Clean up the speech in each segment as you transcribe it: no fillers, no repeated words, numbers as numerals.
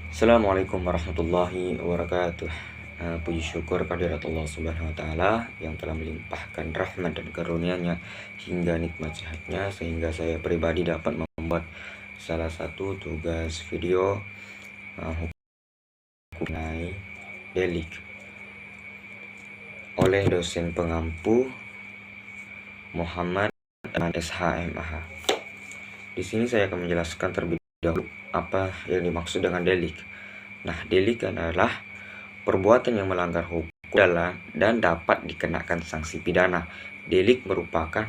Assalamualaikum warahmatullahi wabarakatuh. Puji syukur kehadirat Allah Subhanahu wa taala yang telah melimpahkan rahmat dan karunia-Nya hingga nikmat sehatnya sehingga saya pribadi dapat membuat salah satu tugas video hukum mengenai delik oleh dosen pengampu Muhammad SHMH. Di sini saya akan menjelaskan terlebih dahulu apa yang dimaksud dengan delik. Nah, delik adalah perbuatan yang melanggar hukum dan dapat dikenakan sanksi pidana. Delik merupakan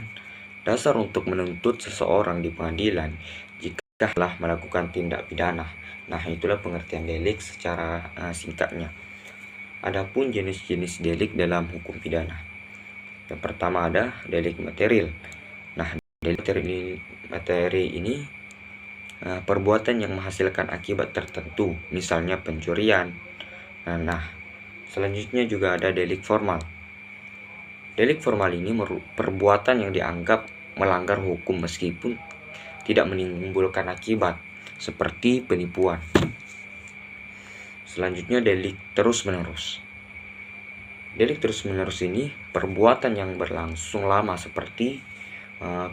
dasar untuk menuntut seseorang di pengadilan jika telah melakukan tindak pidana. Nah, itulah pengertian delik secara singkatnya. Adapun jenis-jenis delik dalam hukum pidana. Yang pertama ada delik material. Nah, delik materi ini perbuatan yang menghasilkan akibat tertentu, misalnya pencurian. Nah, selanjutnya juga ada delik formal. Delik formal ini perbuatan yang dianggap melanggar hukum meskipun tidak menimbulkan akibat, seperti penipuan. Selanjutnya delik terus-menerus. Delik terus-menerus ini perbuatan yang berlangsung lama seperti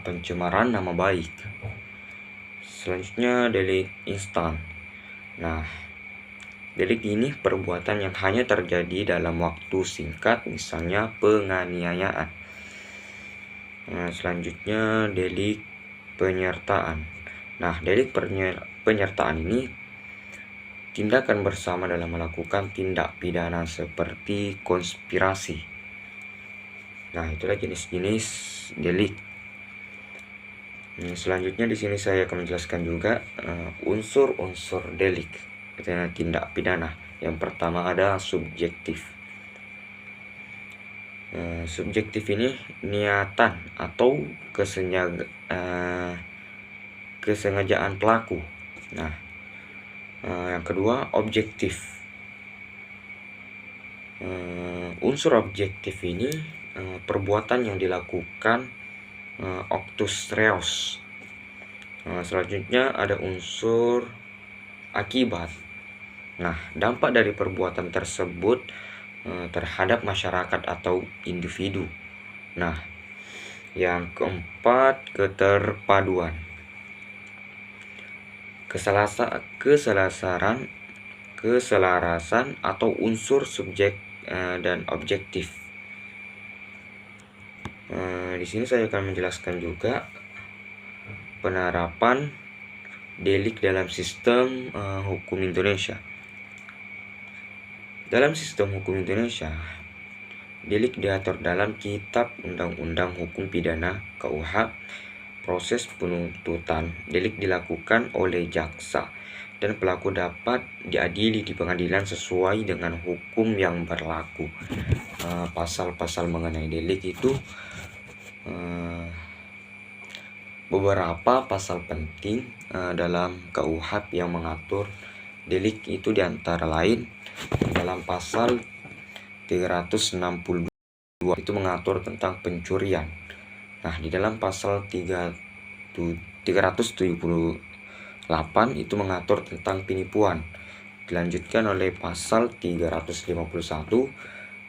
pencemaran nama baik. Selanjutnya delik instan. Nah, delik ini perbuatan yang hanya terjadi dalam waktu singkat, misalnya penganiayaan. Selanjutnya delik penyertaan. Nah, delik penyertaan ini tindakan bersama dalam melakukan tindak pidana seperti konspirasi. Nah, itulah jenis-jenis delik. Selanjutnya di sini saya akan menjelaskan juga unsur-unsur delik tindak pidana. Yang pertama ada subjektif. Subjektif ini niatan atau kesengajaan pelaku. Nah, yang kedua objektif. Unsur objektif ini perbuatan yang dilakukan octus reus. Selanjutnya ada unsur akibat. Nah, dampak dari perbuatan tersebut terhadap masyarakat atau individu. Nah, yang keempat keterpaduan. Keselarasan atau unsur subjek dan objektif. Di sini saya akan menjelaskan juga penerapan delik dalam sistem hukum Indonesia. Dalam sistem hukum Indonesia, delik diatur dalam Kitab Undang-Undang Hukum Pidana (KUH). Proses penuntutan delik dilakukan oleh jaksa dan pelaku dapat diadili di pengadilan sesuai dengan hukum yang berlaku. Pasal-pasal mengenai delik itu beberapa pasal penting dalam KUH yang mengatur delik itu diantara lain dalam pasal 362 itu mengatur tentang pencurian. Nah, di dalam pasal 378 itu mengatur tentang penipuan. Dilanjutkan oleh pasal 351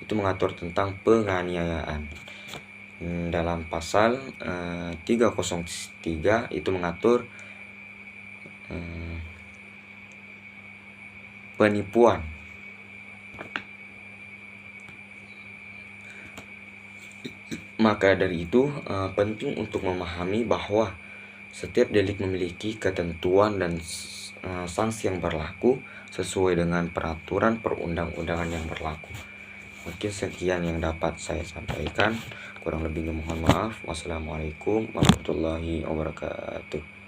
itu mengatur tentang penganiayaan. Dalam pasal 303 itu mengatur penipuan. Maka dari itu penting untuk memahami bahwa setiap delik memiliki ketentuan dan sanksi yang berlaku sesuai dengan peraturan perundang-undangan yang berlaku. Mungkin sekian yang dapat saya sampaikan. Kurang lebihnya mohon maaf. Wassalamualaikum warahmatullahi wabarakatuh.